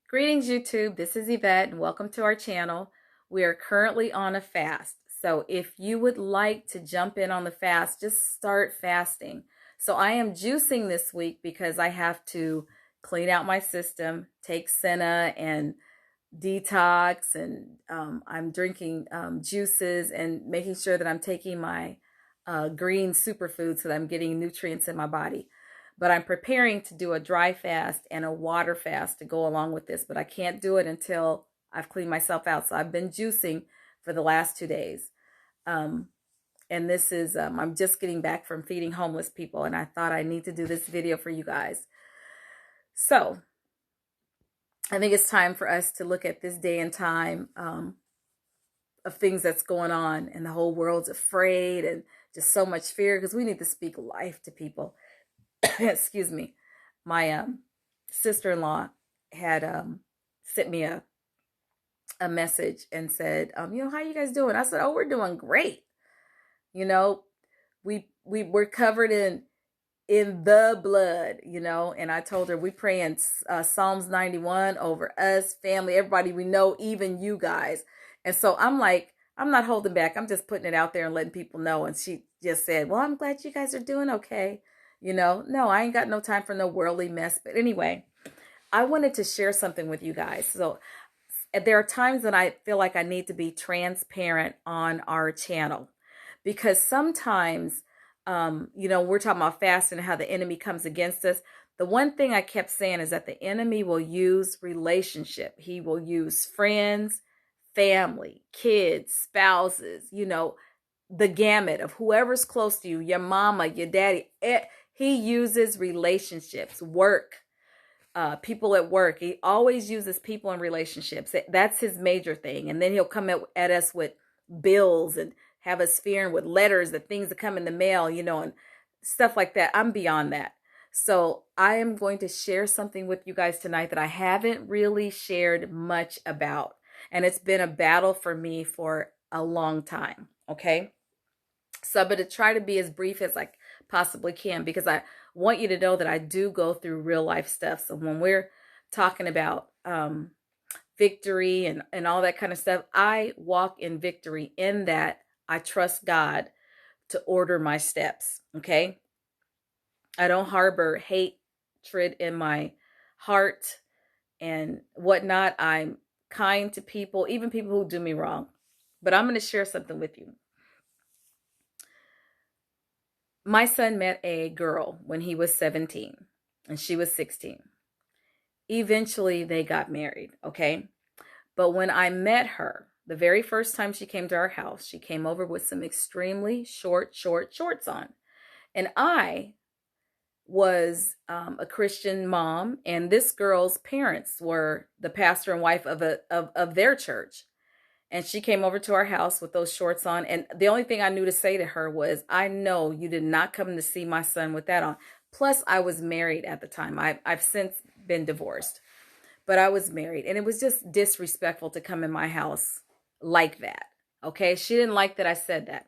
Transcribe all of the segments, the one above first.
Greetings, YouTube. This is Yvette, and welcome to our channel. We are currently on a fast. So if you would like to jump in on the fast, just start fasting. So I am juicing this week because I have to clean out my system, take Senna and detox, and I'm drinking juices and making sure that I'm taking my green superfood so that I'm getting nutrients in my body. But I'm preparing to do a dry fast and a water fast to go along with this, but I can't do it until I've cleaned myself out. So I've been juicing for the last 2 days. And this is, I'm just getting back from feeding homeless people, and I thought I need to do this video for you guys. So I think it's time for us to look at this day and time of things that's going on, and the whole world's afraid and just so much fear, because we need to speak life to people. Excuse me. My sister-in-law had sent me a message and said, how you guys doing? I said, oh, we're doing great. We're covered in the blood, and I told her we pray in Psalms 91 over us, family, everybody we know, even you guys. And so I'm like, I'm not holding back. I'm just putting it out there and letting people know. And she just said, well, I'm glad you guys are doing okay. No, I ain't got no time for no worldly mess. But anyway, I wanted to share something with you guys. So there are times that I feel like I need to be transparent on our channel, because sometimes, we're talking about fasting and how the enemy comes against us. The one thing I kept saying is that the enemy will use relationship. He will use friends, family, kids, spouses, the gamut of whoever's close to you, your mama, your daddy. He uses relationships, work, people at work. He always uses people in relationships. That's his major thing. And then he'll come at us with bills and have us fearing with letters, the things that come in the mail, and stuff like that. I'm beyond that. So I am going to share something with you guys tonight that I haven't really shared much about. And it's been a battle for me for a long time. Okay. So I'm going to try to be as brief as I possibly can, because I want you to know that I do go through real life stuff. So when we're talking about victory and all that kind of stuff, I walk in victory in that I trust God to order my steps. Okay. I don't harbor hatred in my heart and whatnot. I'm kind to people, even people who do me wrong. But I'm going to share something with you. My son met a girl when he was 17 and she was 16. Eventually they got married, okay? But when I met her, the very first time she came to our house, she came over with some extremely short shorts on. And I was a Christian mom, and this girl's parents were the pastor and wife of their church. And she came over to our house with those shorts on. And the only thing I knew to say to her was, I know you did not come to see my son with that on. Plus, I was married at the time. I've since been divorced. But I was married. And it was just disrespectful to come in my house like that. Okay? She didn't like that I said that.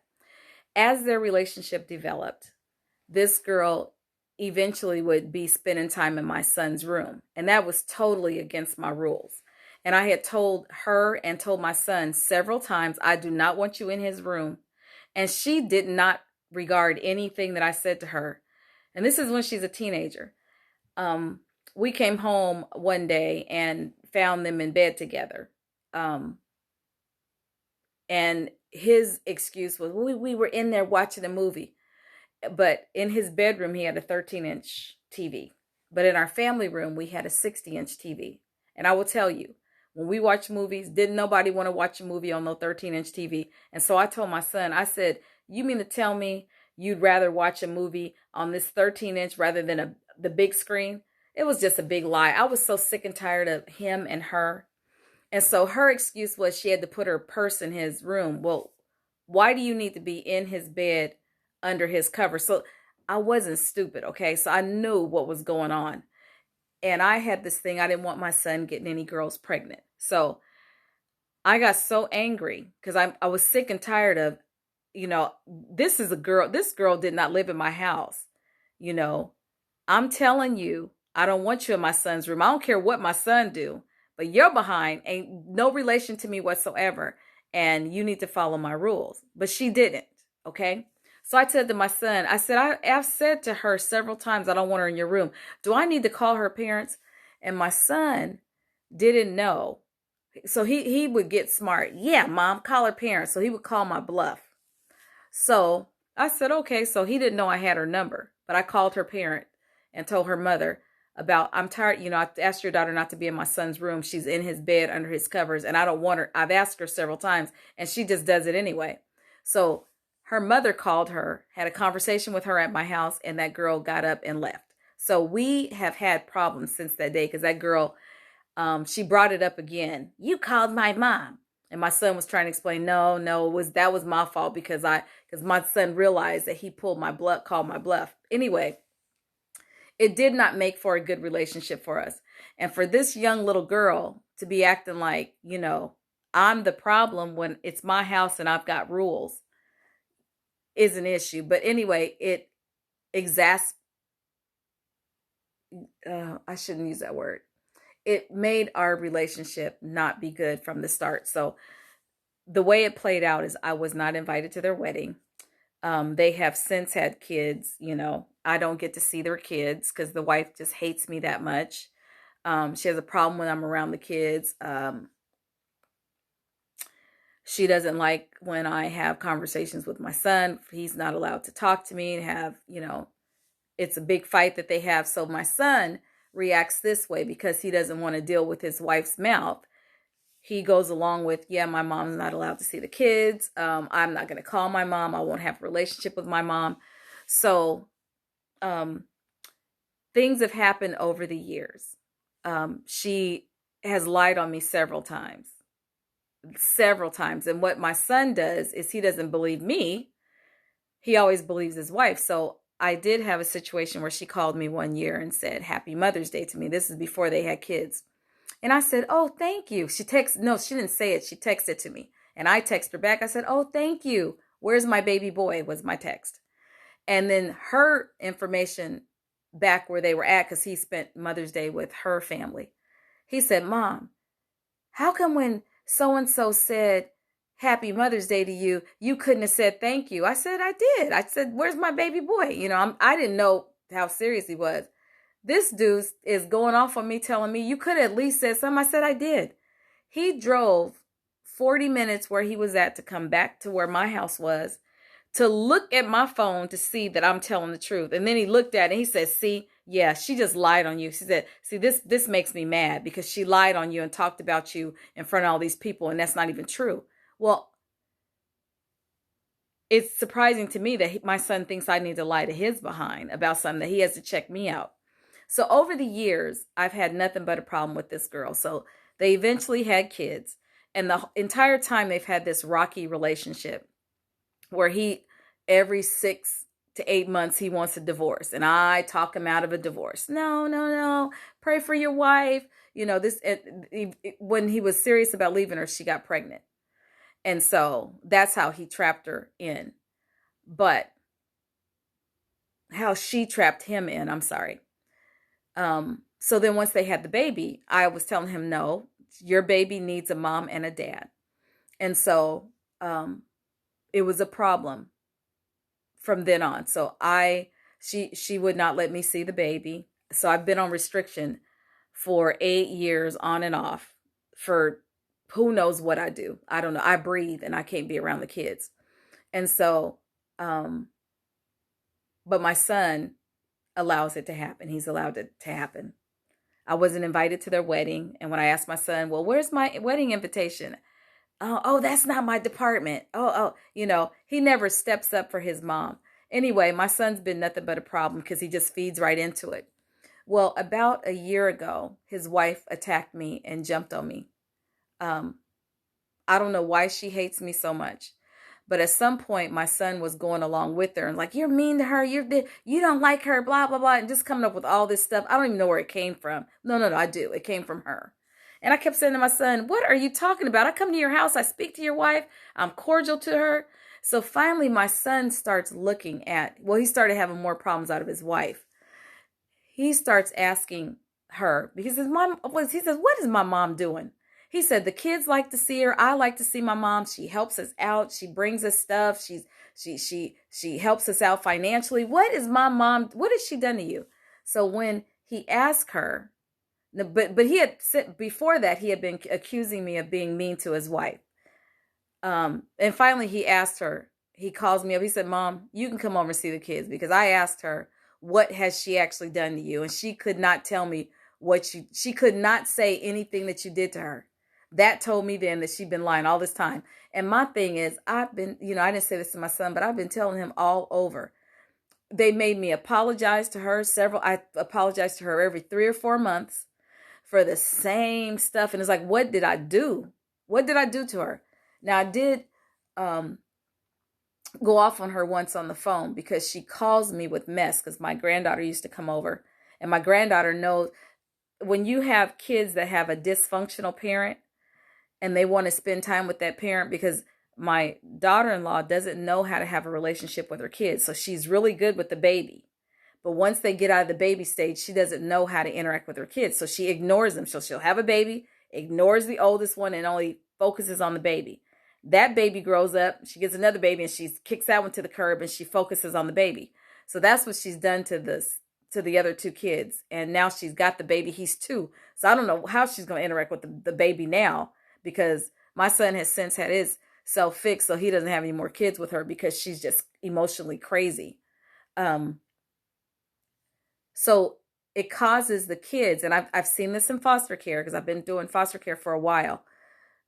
As their relationship developed, this girl eventually would be spending time in my son's room. And that was totally against my rules. And I had told her and told my son several times, I do not want you in his room. And she did not regard anything that I said to her. And this is when she's a teenager. We came home one day and found them in bed together. And his excuse was, we were in there watching a movie. But in his bedroom, he had a 13-inch TV. But in our family room, we had a 60-inch TV. And I will tell you, when we watch movies, didn't nobody want to watch a movie on no 13-inch TV. And so I told my son, I said, you mean to tell me you'd rather watch a movie on this 13-inch rather than the big screen? It was just a big lie. I was so sick and tired of him and her. And so her excuse was she had to put her purse in his room. Well, why do you need to be in his bed under his cover? So I wasn't stupid, okay? So I knew what was going on. And I had this thing, I didn't want my son getting any girls pregnant. So I got so angry because I was sick and tired of, this girl did not live in my house. I'm telling you, I don't want you in my son's room. I don't care what my son do, but your behind ain't no relation to me whatsoever, and you need to follow my rules. But she didn't, okay? So I said to my son, I've said to her several times, I don't want her in your room. Do I need to call her parents? And my son didn't know. So he would get smart. Yeah, mom, call her parents. So he would call my bluff. So I said, okay. So he didn't know I had her number, but I called her parent and told her mother about, I'm tired. I asked your daughter not to be in my son's room. She's in his bed under his covers, and I don't want her. I've asked her several times, and she just does it anyway. So her mother called her, had a conversation with her at my house, and that girl got up and left. So we have had problems since that day, because that girl, she brought it up again. You called my mom. And my son was trying to explain, no, that was my fault, because my son realized that he called my bluff. Anyway, it did not make for a good relationship for us. And for this young little girl to be acting like, I'm the problem when it's my house and I've got rules is an issue. But anyway, it I shouldn't use that word. It made our relationship not be good from the start. So the way it played out is I was not invited to their wedding. They have since had kids. I don't get to see their kids because the wife just hates me that much. She has a problem when I'm around the kids. She doesn't like when I have conversations with my son. He's not allowed to talk to me and have, it's a big fight that they have. So my son reacts this way because he doesn't want to deal with his wife's mouth. He goes along with, yeah, my mom's not allowed to see the kids. I'm not going to call my mom. I won't have a relationship with my mom. So things have happened over the years. She has lied on me several times. And what my son does is he doesn't believe me. He always believes his wife. So I did have a situation where she called me one year and said, Happy Mother's Day to me. This is before they had kids. And I said, oh, thank you. She didn't say it. She texted to me. And I texted her back. I said, oh, thank you. Where's my baby boy? Was my text. And then her information back where they were at, because he spent Mother's Day with her family. He said, Mom, how come when so-and-so said Happy Mother's Day to you, you couldn't have said thank you? I said, I did. I said, where's my baby boy? I didn't know how serious he was. This dude is going off on me, telling me you could have at least said something. I said, I did. He drove 40 minutes where he was at to come back to where my house was to look at my phone to see that I'm telling the truth. And then he looked at it and he said, see, yeah, she just lied on you. She said, see, this makes me mad because she lied on you and talked about you in front of all these people. And that's not even true. Well, it's surprising to me that my son thinks I need to lie to his behind about something that he has to check me out. So over the years, I've had nothing but a problem with this girl. So they eventually had kids. And the entire time they've had this rocky relationship where every 6 to 8 months, he wants a divorce. And I talk him out of a divorce. No. Pray for your wife. When he was serious about leaving her, she got pregnant. And so that's how he trapped her in. But how she trapped him in, I'm sorry. So then once they had the baby, I was telling him, no, your baby needs a mom and a dad. And so it was a problem from then on. So she would not let me see the baby. So I've been on restriction for 8 years on and off for who knows what I do. I don't know. I breathe and I can't be around the kids. And so, but my son allows it to happen. He's allowed it to happen. I wasn't invited to their wedding. And when I asked my son, well, where's my wedding invitation? Oh, that's not my department. He never steps up for his mom. Anyway, my son's been nothing but a problem because he just feeds right into it. Well, about a year ago, his wife attacked me and jumped on me. I don't know why she hates me so much. But at some point, my son was going along with her and like, you're mean to her. You don't like her, blah, blah, blah. And just coming up with all this stuff. I don't even know where it came from. No, I do. It came from her. And I kept saying to my son, what are you talking about? I come to your house. I speak to your wife. I'm cordial to her. So finally, my son starts he started having more problems out of his wife. He starts asking her because he says, what is my mom doing? He said, the kids like to see her. I like to see my mom. She helps us out. She brings us stuff. She helps us out financially. What is my mom? What has she done to you? So when he asked her, but he had said before that, he had been accusing me of being mean to his wife. And finally he asked her, he calls me up. He said, Mom, you can come over and see the kids, because I asked her, what has she actually done to you? And she could not tell me she could not say anything that you did to her. That told me then that she'd been lying all this time. And my thing is, I've been, I didn't say this to my son, but I've been telling him all over. They made me apologize to her I apologized to her every 3 or 4 months for the same stuff. And it's like, what did I do? What did I do to her? Now, I did go off on her once on the phone because she calls me with mess, because my granddaughter used to come over. And my granddaughter knows when you have kids that have a dysfunctional parent and they want to spend time with that parent, because my daughter-in-law doesn't know how to have a relationship with her kids. So she's really good with the baby. But once they get out of the baby stage, she doesn't know how to interact with her kids. So she ignores them. So she'll have a baby, ignores the oldest one, and only focuses on the baby. That baby grows up, she gets another baby, and she kicks that one to the curb, and she focuses on the baby. So that's what she's done to the other 2 kids. And now she's got the baby. He's 2. So I don't know how she's going to interact with the baby now, because my son has since had his self fixed, so he doesn't have any more kids with her because she's just emotionally crazy. So it causes the kids, and I've seen this in foster care, because I've been doing foster care for a while,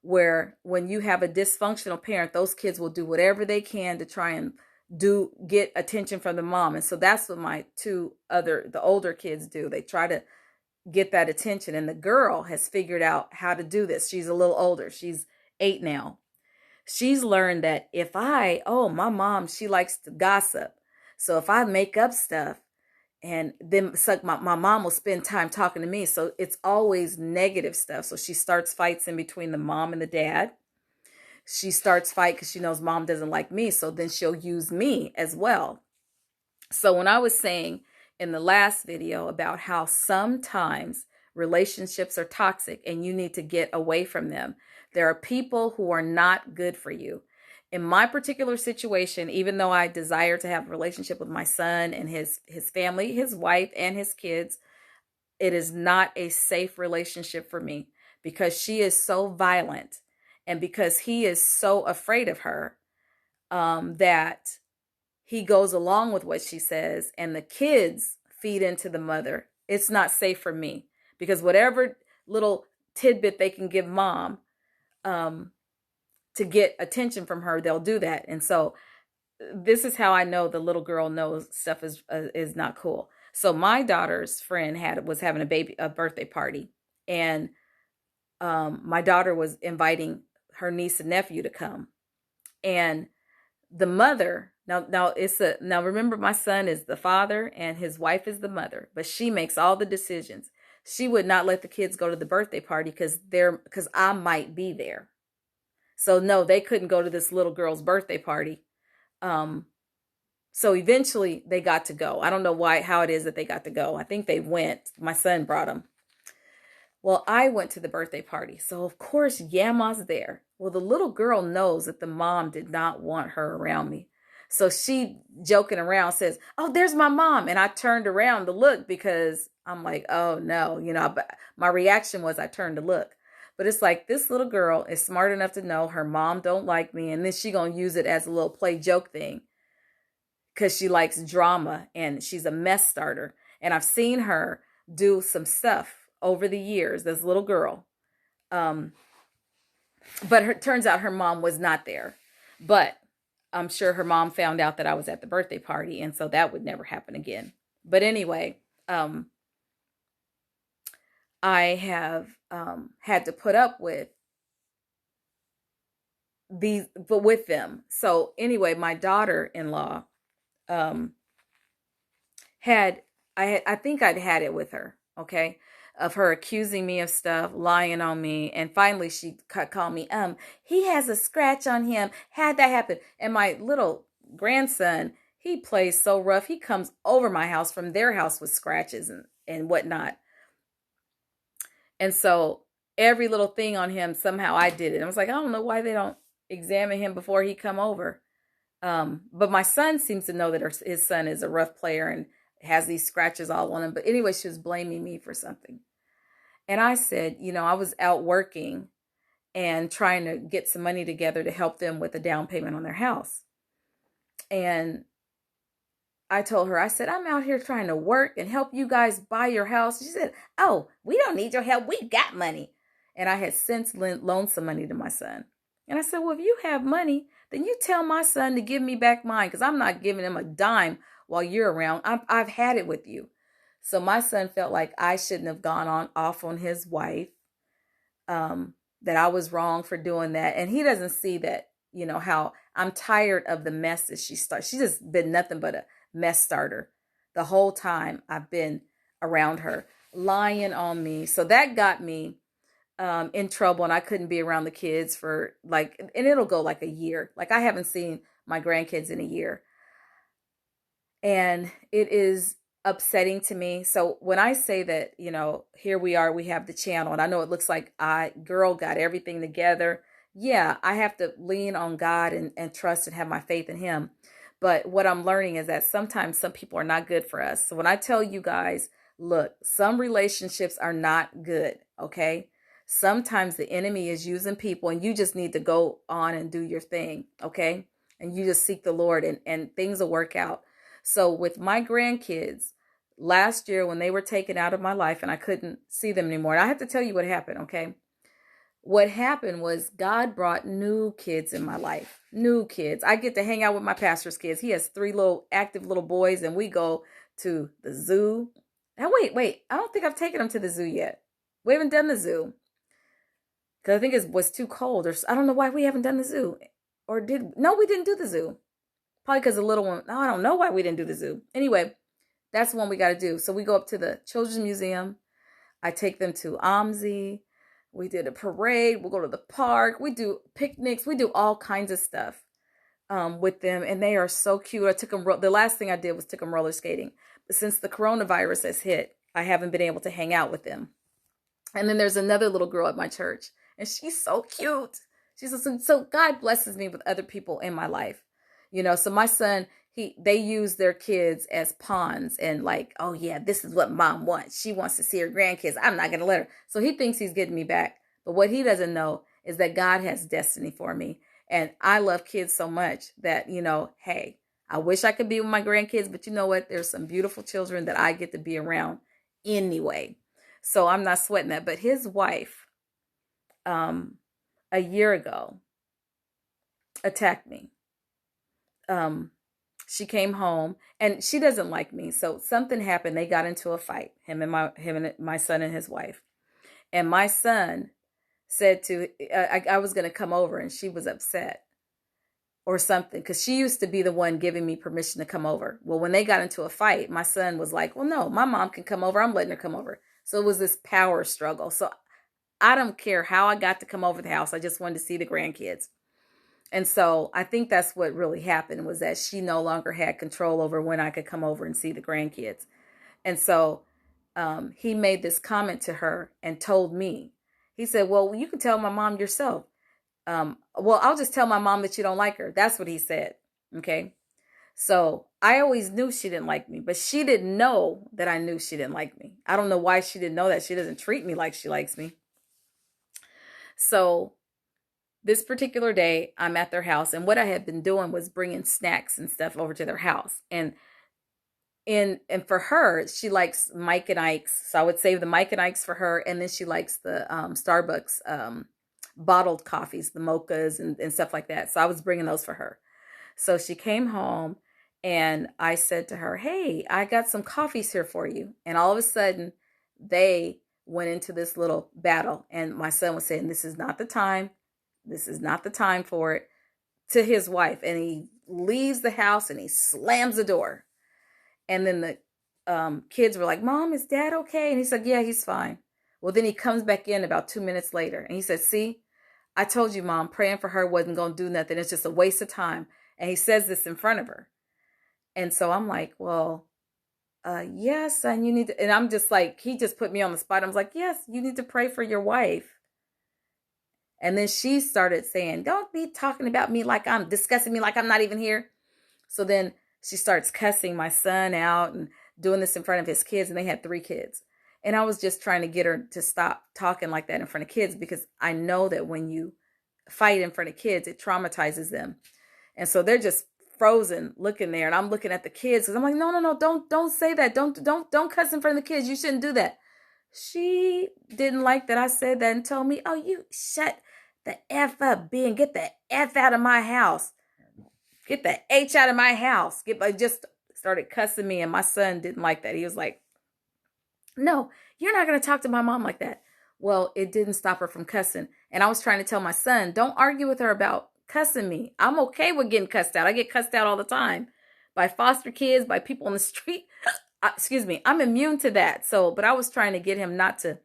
where when you have a dysfunctional parent, those kids will do whatever they can to try and get attention from the mom. And so that's what my the older kids do. They try to get that attention. And the girl has figured out how to do this. She's a little older. She's 8 now. She's learned that my mom, she likes to gossip. So if I make up stuff, and then my mom will spend time talking to me. So it's always negative stuff. So she starts fights in between the mom and the dad. She starts fight because she knows mom doesn't like me. So then she'll use me as well. So when I was saying in the last video about how sometimes relationships are toxic and you need to get away from them, there are people who are not good for you. In my particular situation, even though I desire to have a relationship with my son and his family, his wife and his kids, it is not a safe relationship for me, because she is so violent and because he is so afraid of her that he goes along with what she says, and the kids feed into the mother. It's not safe for me, because whatever little tidbit they can give mom to get attention from her, they'll do that. And so this is how I know the little girl knows stuff is not cool. So my daughter's friend was having a birthday party, and my daughter was inviting her niece and nephew to come. And the mother, now remember, my son is the father and his wife is the mother, but she makes all the decisions. She would not let the kids go to the birthday party because I might be there. So no, they couldn't go to this little girl's birthday party. So eventually they got to go. I don't know how it is that they got to go. I think they went. My son brought them. Well, I went to the birthday party. So of course, Yama's there. Well, the little girl knows that the mom did not want her around me. So she, joking around, says, "Oh, there's my mom." And I turned around to look because I'm like, oh no, my reaction was I turned to look. But it's like, this little girl is smart enough to know her mom don't like me, and then she gonna use it as a little play joke thing because she likes drama and she's a mess starter. And I've seen her do some stuff over the years, this little girl. But it turns out her mom was not there. But I'm sure her mom found out that I was at the birthday party, and so that would never happen again. But anyway, I have had to put up with with them. So anyway, my daughter-in-law I think I'd had it with her, okay, of her accusing me of stuff, lying on me, and finally she called me, he has a scratch on him. How'd that happen? And my little grandson, he plays so rough. He comes over my house from their house with scratches and whatnot. And so every little thing on him, somehow I did it. I was like, I don't know why they don't examine him before he come over. But my son seems to know that his son is a rough player and has these scratches all on him. But anyway, she was blaming me for something. And I said, I was out working and trying to get some money together to help them with a down payment on their house. And I told her, I said, I'm out here trying to work and help you guys buy your house. She said, oh, we don't need your help. We got money. And I had since loaned some money to my son. And I said, well, if you have money, then you tell my son to give me back mine, because I'm not giving him a dime while you're around. I've had it with you. So my son felt like I shouldn't have gone off on his wife, that I was wrong for doing that. And he doesn't see that, how I'm tired of the mess that she started. She's just been nothing but a mess starter the whole time I've been around her, lying on me. So that got me in trouble, and I couldn't be around the kids for and it'll go like a year. Like I haven't seen my grandkids in a year. And it is upsetting to me. So when I say that, here we are, we have the channel, and I know it looks like girl got everything together. Yeah, I have to lean on God and trust and have my faith in him. But what I'm learning is that sometimes some people are not good for us. So when I tell you guys, look, some relationships are not good, okay? Sometimes the enemy is using people, and you just need to go on and do your thing, okay? And you just seek the Lord, and things will work out. So with my grandkids, last year when they were taken out of my life and I couldn't see them anymore, and I have to tell you what happened, okay? What happened was God brought new kids in my life. New kids. I get to hang out with my pastor's kids. He has 3 little active little boys, and we go to the zoo. Now, wait. I don't think I've taken them to the zoo yet. We haven't done the zoo, because I think it was too cold, or I don't know why we haven't done the zoo. No, we didn't do the zoo. Probably because the little one, I don't know why we didn't do the zoo. Anyway, that's the one we got to do. So we go up to the Children's Museum. I take them to OMSI. We did a parade. We'll go to the park. We do picnics. We do all kinds of stuff with them. And they are so cute. I took them, the last thing I did was took them roller skating. But since the coronavirus has hit, I haven't been able to hang out with them. And then there's another little girl at my church, and she's so cute. So God blesses me with other people in my life. So my son, they use their kids as pawns, and oh yeah, this is what mom wants. She wants to see her grandkids. I'm not going to let her. So he thinks he's getting me back. But what he doesn't know is that God has destiny for me. And I love kids so much that, hey, I wish I could be with my grandkids, but you know what? There's some beautiful children that I get to be around anyway. So I'm not sweating that. But his wife, a year ago, attacked me. She came home, and she doesn't like me. So something happened. They got into a fight, him and my son and his wife. And my son said I was going to come over, and she was upset or something, because she used to be the one giving me permission to come over. Well, when they got into a fight, my son was like, well, no, my mom can come over. I'm letting her come over. So it was this power struggle. So I don't care how I got to come over the house. I just wanted to see the grandkids. And so I think that's what really happened, was that she no longer had control over when I could come over and see the grandkids. And so he made this comment to her and told me. He said, well, you can tell my mom yourself. Well, I'll just tell my mom that you don't like her. That's what he said. Okay. So I always knew she didn't like me, but she didn't know that I knew she didn't like me. I don't know why she didn't know that. She doesn't treat me like she likes me. So this particular day, I'm at their house, and what I had been doing was bringing snacks and stuff over to their house. And for her, she likes Mike and Ike's. So I would save the Mike and Ike's for her. And then she likes the Starbucks bottled coffees, the mochas and stuff like that. So I was bringing those for her. So she came home, and I said to her, hey, I got some coffees here for you. And all of a sudden, they went into this little battle. And my son was saying, this is not the time. This is not the time for it, to his wife. And he leaves the house and he slams the door. And then the kids were like, Mom, is Dad okay? And he said, yeah, he's fine. Well, then he comes back in about 2 minutes later, and he said, see, I told you, Mom, praying for her wasn't going to do nothing. It's just a waste of time. And he says this in front of her. And so I'm like, well, yes, son, you need to, and I'm just like, he just put me on the spot. I was like, yes, you need to pray for your wife. And then she started saying, don't be talking about me like I'm discussing me like I'm not even here. So then she starts cussing my son out and doing this in front of his kids. And they had 3 kids. And I was just trying to get her to stop talking like that in front of kids, because I know that when you fight in front of kids, it traumatizes them. And so they're just frozen looking there. And I'm looking at the kids because I'm like, no, don't say that. Don't cuss in front of the kids. You shouldn't do that. She didn't like that I said that and told me, oh, you shut the F up, B, and get the F out of my house. Get the H out of my house. Just started cussing me, and my son didn't like that. He was like, no, you're not going to talk to my mom like that. Well, it didn't stop her from cussing. And I was trying to tell my son, don't argue with her about cussing me. I'm okay with getting cussed out. I get cussed out all the time by foster kids, by people on the street. Excuse me. I'm immune to that. So, but I was trying to get him not to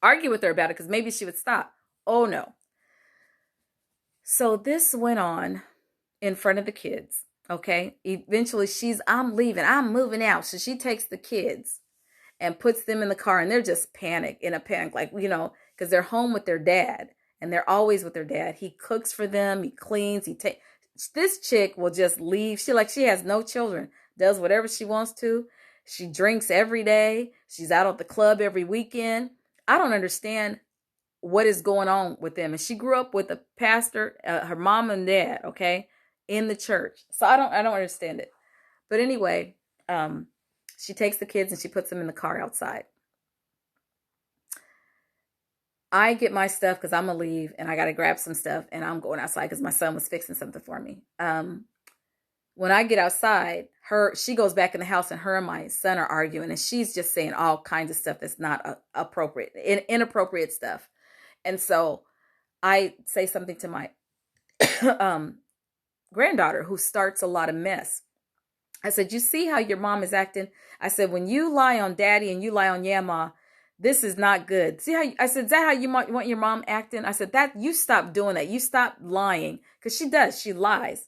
argue with her about it because maybe she would stop. Oh, no. So this went on in front of the kids. Okay. Eventually I'm leaving. I'm moving out. So she takes the kids and puts them in the car, and they're just in a panic, like, because they're home with their dad, and they're always with their dad. He cooks for them. He cleans. This chick will just leave. She has no children, does whatever she wants to. She drinks every day. She's out at the club every weekend. I don't understand what is going on with them. And she grew up with a pastor, her mom and dad, okay, in the church. So I don't understand it. But anyway, she takes the kids and she puts them in the car outside. I get my stuff because I'm going to leave and I got to grab some stuff, and I'm going outside because my son was fixing something for me. When I get outside, she goes back in the house, and her and my son are arguing, and she's just saying all kinds of stuff that's not appropriate, inappropriate stuff. And so I say something to my granddaughter, who starts a lot of mess. I said, you see how your mom is acting? I said, when you lie on daddy and you lie on Yama, this is not good. See how I said, is that how you want your mom acting? I said, that you stop doing that. You stop lying, because she does. She lies.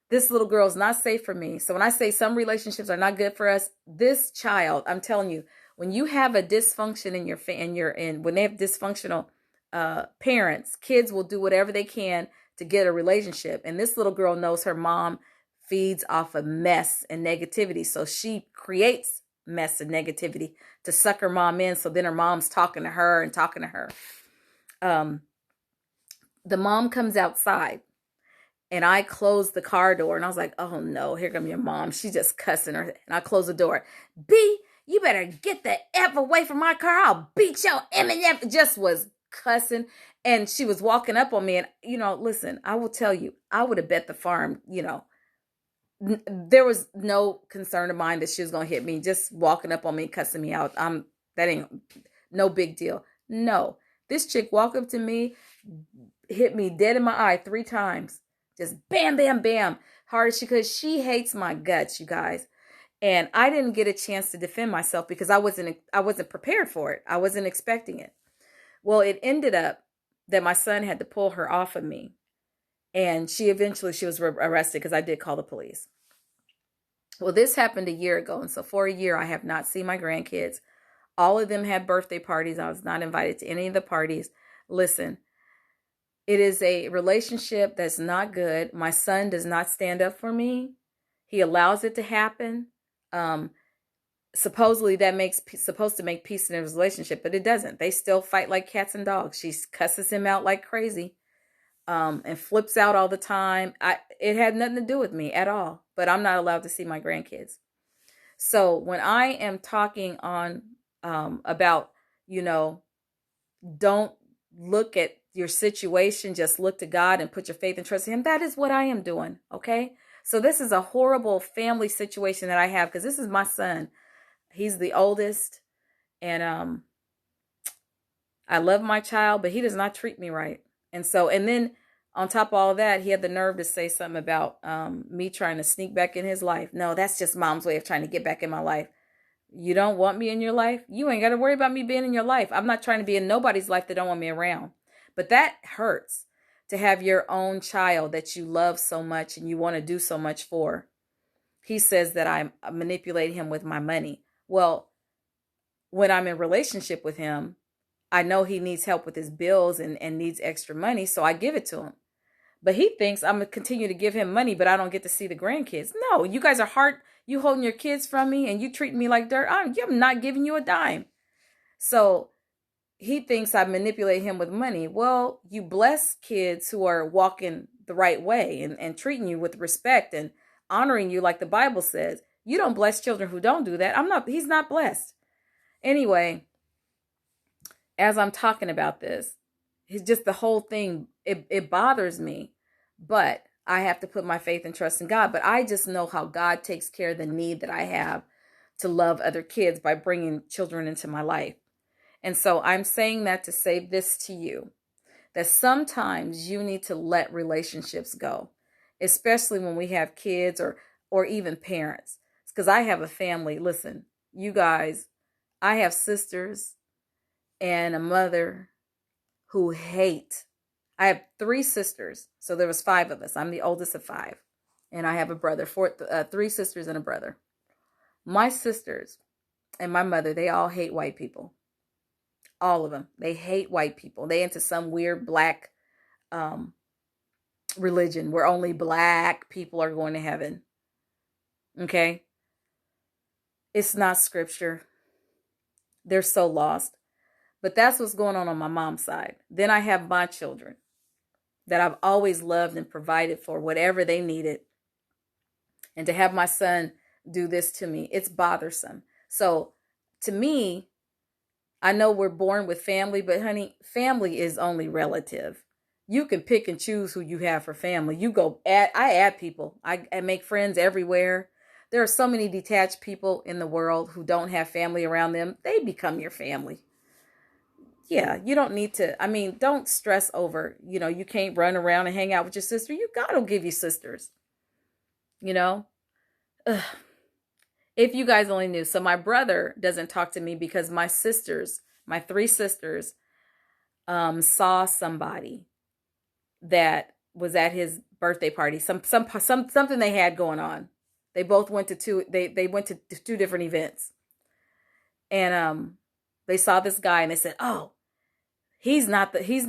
This little girl is not safe for me. So when I say some relationships are not good for us, this child, I'm telling you, when you have a dysfunction in when they have dysfunctional parents, kids will do whatever they can to get a relationship. And this little girl knows her mom feeds off of mess and negativity. So she creates mess and negativity to suck her mom in. So then her mom's talking to her. The mom comes outside, and I closed the car door, and I was like, oh no, here comes your mom. She's just cussing her. And I closed the door. B, you better get the F away from my car. I'll beat your M&F. Just was cussing. And she was walking up on me. And, listen, I will tell you, I would have bet the farm, there was no concern of mine that she was going to hit me, just walking up on me, cussing me out. That ain't no big deal. No, this chick walked up to me, hit me dead in my eye 3 times. Just bam, bam, bam. Hard as she could. She hates my guts, you guys. And I didn't get a chance to defend myself because I wasn't prepared for it. I wasn't expecting it. Well, it ended up that my son had to pull her off of me. And she was arrested because I did call the police. Well, this happened a year ago. And so for a year, I have not seen my grandkids. All of them had birthday parties. I was not invited to any of the parties. Listen, it is a relationship that's not good. My son does not stand up for me. He allows it to happen. Supposedly supposed to make peace in his relationship, but it doesn't. They still fight like cats and dogs. She cusses him out like crazy. And flips out all the time. It had nothing to do with me at all, but I'm not allowed to see my grandkids. So when I am talking on about, don't look at your situation, just look to God and put your faith and trust in Him. That is what I am doing. Okay. So this is a horrible family situation that I have, because this is my son. He's the oldest, and I love my child, but he does not treat me right. And then on top of all of that, he had the nerve to say something about me trying to sneak back in his life. No, that's just mom's way of trying to get back in my life. You don't want me in your life? You ain't got to worry about me being in your life. I'm not trying to be in nobody's life that don't want me around. But that hurts, to have your own child that you love so much and you want to do so much for. he says that I manipulate him with my money. Well, when I'm in relationship with him, I know he needs help with his bills and needs extra money, so I give it to him. But he thinks I'm going to continue to give him money, but I don't get to see the grandkids. No, you guys are hard. You holding your kids from me and you treat me like dirt. I'm not giving you a dime. So he thinks I manipulate him with money. Well, you bless kids who are walking the right way and treating you with respect and honoring you like the Bible says. You don't bless children who don't do that. He's not blessed. Anyway, as I'm talking about this, it's just the whole thing, it bothers me, but I have to put my faith and trust in God. But I just know how God takes care of the need that I have to love other kids by bringing children into my life. And so I'm saying that to say this to you, that sometimes you need to let relationships go, especially when we have kids or even parents. Because I have a family. Listen, you guys, I have sisters and a mother who hate. I have 3 sisters, so there was 5 of us. I'm the oldest of 5, and I have a brother. 3 sisters and a brother. My sisters and my mother, they all hate white people. All of them. They hate white people. They into some weird black religion where only black people are going to heaven. Okay? It's not scripture. They're so lost. But that's what's going on my mom's side. Then I have my children that I've always loved and provided for whatever they needed. And to have my son do this to me, it's bothersome. So to me, I know we're born with family, but honey, family is only relative. You can pick and choose who you have for family. I add people. I make friends everywhere. There are so many detached people in the world who don't have family around them. They become your family. Yeah, you don't need to. Don't stress over, you can't run around and hang out with your sister. God will give you sisters, Ugh. If you guys only knew. So my brother doesn't talk to me because my 3 sisters, saw somebody that was at his birthday party. Something they had going on. They both went to 2. They went to 2 different events, and they saw this guy and they said, "Oh, he's not his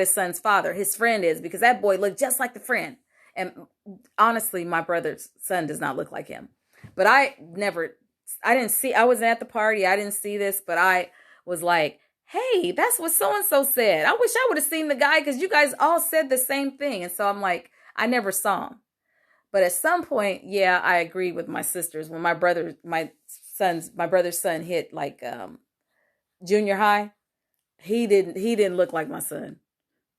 son's father. His friend is, because that boy looked just like the friend." And honestly, my brother's son does not look like him. But I wasn't at the party. I didn't see this, but I was like, hey, that's what so-and-so said. I wish I would have seen the guy because you guys all said the same thing. And so I'm like, I never saw him. But at some point, yeah, I agree with my sisters. When my brother's son hit like junior high, he didn't look like my son.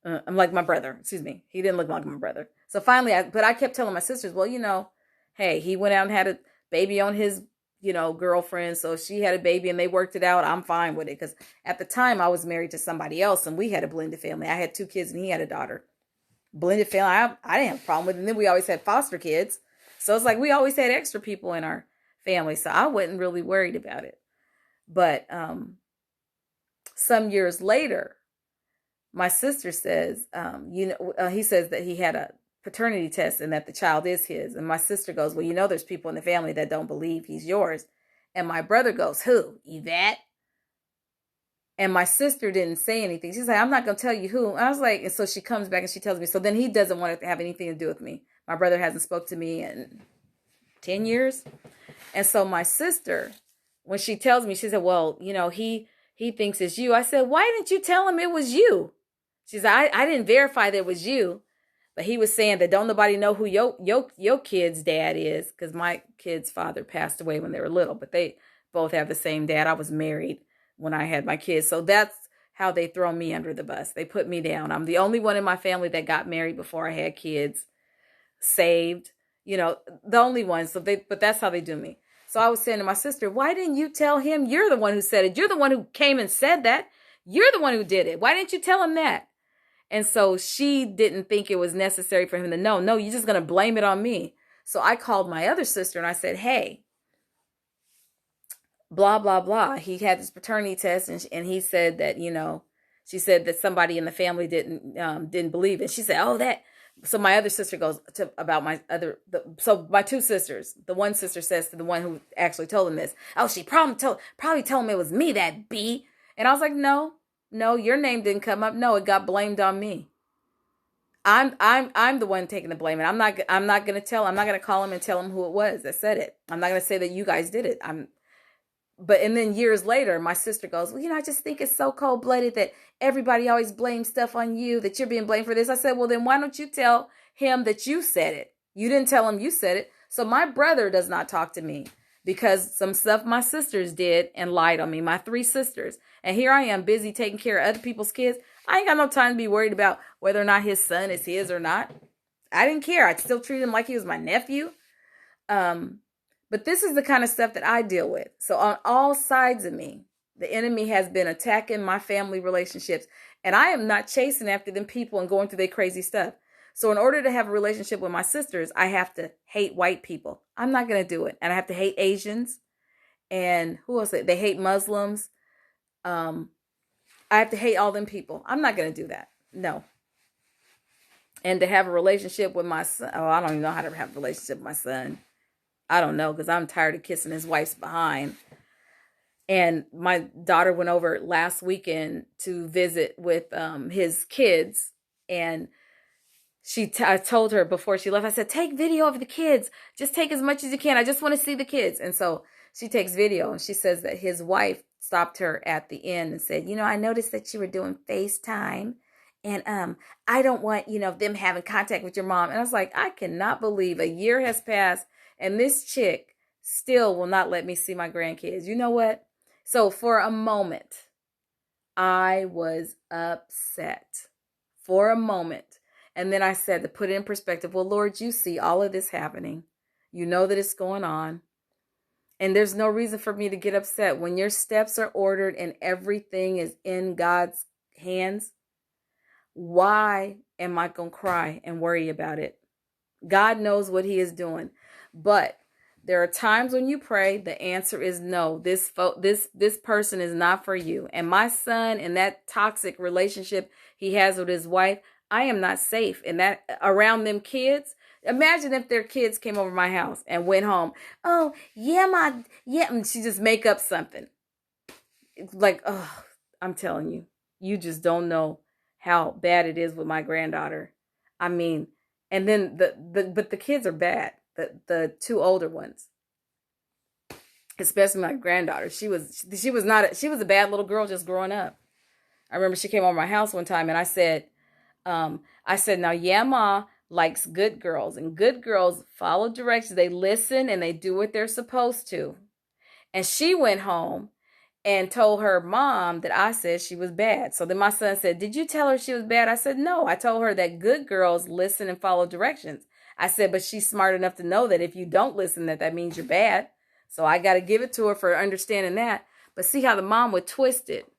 I'm like my brother, excuse me. He didn't look like my brother. So finally, I kept telling my sisters, well, hey, he went out and had a baby on his, girlfriend. So she had a baby and they worked it out. I'm fine with it. Because at the time I was married to somebody else and we had a blended family. I had 2 kids and he had a daughter. Blended family, I didn't have a problem with it. And then we always had foster kids. So it's like we always had extra people in our family. So I wasn't really worried about it. But some years later, my sister says, he says that he had a paternity test and that the child is his. And my sister goes, well, there's people in the family that don't believe he's yours. And my brother goes, who? Yvette? And my sister didn't say anything. She's like, I'm not going to tell you who. I was like, and so she comes back and she tells me, so then he doesn't want to have anything to do with me. My brother hasn't spoke to me in 10 years. And so my sister, when she tells me, she said, well, he thinks it's you. I said, why didn't you tell him it was you? She said, I didn't verify that it was you. But he was saying that don't nobody know who your kid's dad is, because my kid's father passed away when they were little, but they both have the same dad. I was married when I had my kids. So that's how they throw me under the bus. They put me down. I'm the only one in my family that got married before I had kids, saved, the only one. But that's how they do me. So I was saying to my sister, why didn't you tell him you're the one who said it? You're the one who came and said that. You're the one who did it. Why didn't you tell him that? And so she didn't think it was necessary for him to know. No, you're just going to blame it on me. So I called my other sister and I said, hey, blah, blah, blah. He had this paternity test and he said that, she said that somebody in the family didn't believe it. She said, oh, So my other sister goes to about so my two sisters. The one sister says to the one who actually told him this, "Oh, she probably told him it was me, that B." And I was like, "No, no, your name didn't come up. No, it got blamed on me. I'm the one taking the blame, and I'm not gonna call him and tell him who it was that said it. I'm not gonna say that you guys did it. But and then years later, my sister goes, "Well, I just think it's so cold blooded that everybody always blames stuff on you, that you're being blamed for this." I said, "Well, then why don't you tell him that you said it? You didn't tell him you said it." So my brother does not talk to me because some stuff my sisters did and lied on me, my three sisters. And here I am busy taking care of other people's kids. I ain't got no time to be worried about whether or not his son is his or not. I didn't care. I'd still treat him like he was my nephew. But this is the kind of stuff that I deal with. So on all sides of me, the enemy has been attacking my family relationships. And I am not chasing after them people and going through their crazy stuff. So in order to have a relationship with my sisters, I have to hate white people. I'm not going to do it. And I have to hate Asians. And who else? They hate Muslims. I have to hate all them people. I'm not going to do that. No. And to have a relationship with my son. Oh, I don't even know how to have a relationship with my son. I don't know, because I'm tired of kissing his wife's behind. And my daughter went over last weekend to visit with his kids. And I told her before she left, I said, take video of the kids. Just take as much as you can. I just want to see the kids. And so she takes video, and she says that his wife stopped her at the end and said, I noticed that you were doing FaceTime. And I don't want, them having contact with your mom. And I was like, I cannot believe a year has passed and this chick still will not let me see my grandkids. You know what? So for a moment, I was upset. For a moment. And then I said, to put it in perspective, well, Lord, you see all of this happening. You know that it's going on. And there's no reason for me to get upset. When your steps are ordered and everything is in God's hands, why am I going to cry and worry about it? God knows what he is doing. But there are times when you pray, the answer is no. This person is not for you. And my son, in that toxic relationship he has with his wife, I am not safe in that around them kids. Imagine if their kids came over my house and went home. Oh, yeah, and she just make up something. It's like, oh, I'm telling you, you just don't know how bad it is with my granddaughter. I mean, and then but the kids are bad. The two older ones, especially my granddaughter. She was a bad little girl just growing up. I remember she came over my house one time and I said, now, yeah, Ma likes good girls, and good girls follow directions. They listen and they do what they're supposed to. And she went home and told her mom that I said she was bad. So then my son said, did you tell her she was bad? I said, no, I told her that good girls listen and follow directions. I said, but she's smart enough to know that if you don't listen, that means you're bad. So I got to give it to her for understanding that. But see how the mom would twist it,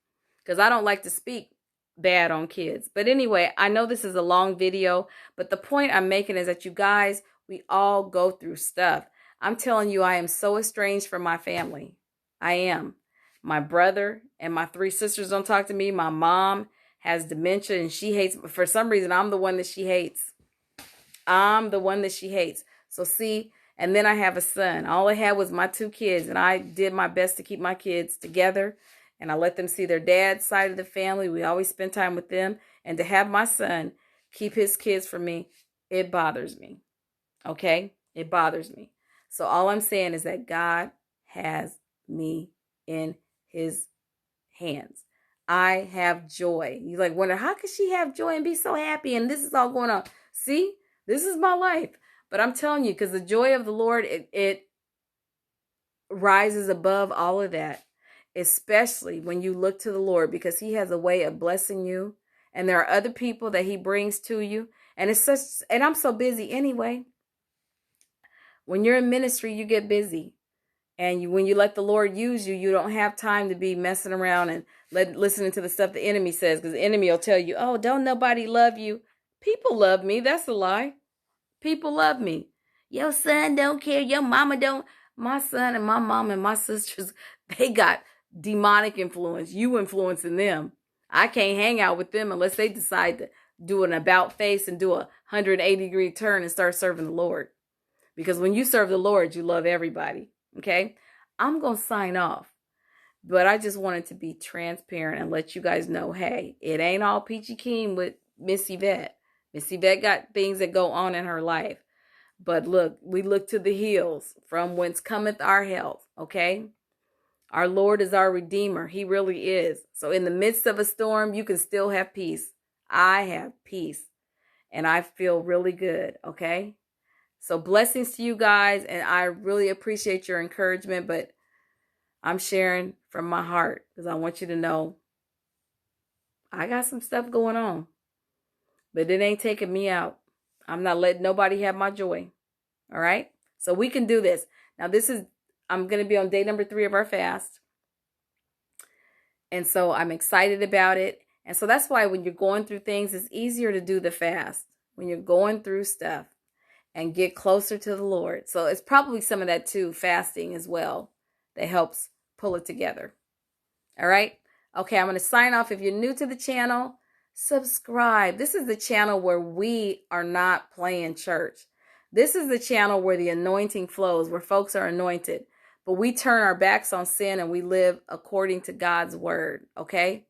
because I don't like to speak bad on kids. But anyway, I know this is a long video, but the point I'm making is that you guys, we all go through stuff. I'm telling you, I am so estranged from my family. I am. My brother and my three sisters don't talk to me. My mom has dementia and she hates, for some reason, I'm the one that she hates. I'm the one that she hates. So see, and then I have a son. All I had was my two kids, and I did my best to keep my kids together, and I let them see their dad's side of the family. We always spend time with them. And to have my son keep his kids from me, it bothers me. Okay? It bothers me. So all I'm saying is that God has me in his hands. I have joy. You like wonder, how could she have joy and be so happy? And this is all going on. See? This is my life. But I'm telling you, because the joy of the Lord, it rises above all of that. Especially when you look to the Lord, because he has a way of blessing you. And there are other people that he brings to you. And I'm so busy anyway. When you're in ministry, you get busy. And when you let the Lord use you, you don't have time to be messing around and listening to the stuff the enemy says. Because the enemy will tell you, oh, don't nobody love you. People love me. That's a lie. People love me. Your son don't care. Your mama don't. My son and my mom and my sisters, they got demonic influence. You influencing them. I can't hang out with them unless they decide to do an about face and do a 180-degree turn and start serving the Lord. Because when you serve the Lord, you love everybody. Okay? I'm going to sign off. But I just wanted to be transparent and let you guys know, hey, it ain't all peachy keen with Miss Yvette. Miss Yvette got things that go on in her life. But look, we look to the hills from whence cometh our help. Okay? Our Lord is our Redeemer. He really is. So in the midst of a storm, you can still have peace. I have peace. And I feel really good. Okay? So blessings to you guys. And I really appreciate your encouragement. But I'm sharing from my heart because I want you to know I got some stuff going on. But it ain't taking me out. I'm not letting nobody have my joy. All right? So we can do this. Now I'm going to be on day number 3 of our fast. And so I'm excited about it. And so that's why when you're going through things, it's easier to do the fast. When you're going through stuff and get closer to the Lord. So it's probably some of that too, fasting as well, that helps pull it together. All right? Okay, I'm going to sign off. If you're new to the channel, subscribe. This is the channel where we are not playing church. This is the channel where the anointing flows, where folks are anointed. But we turn our backs on sin and we live according to God's word, okay?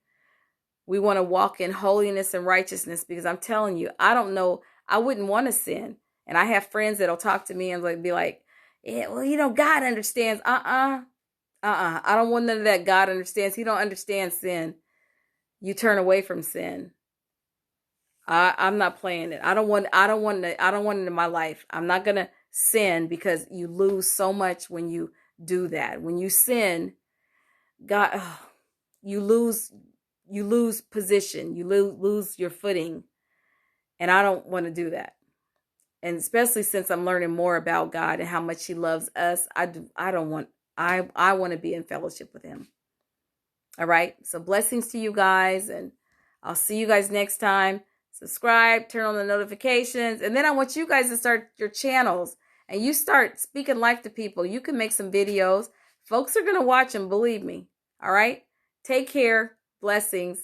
We want to walk in holiness and righteousness because I'm telling you, I don't know, I wouldn't want to sin. And I have friends that'll talk to me and be like, yeah, well, God understands. I don't want none of that. God understands. He don't understand sin. You turn away from sin. I'm not playing it. I don't want it in my life. I'm not going to sin because you lose so much when you do that. When you sin, God, you lose position. You lose your footing. And I don't want to do that. And especially since I'm learning more about God and how much he loves us, I want to be in fellowship with him. All right. So blessings to you guys, and I'll see you guys next time. Subscribe, turn on the notifications, and then I want you guys to start your channels and you start speaking life to people. You can make some videos. Folks are going to watch them, believe me. All right. Take care. Blessings.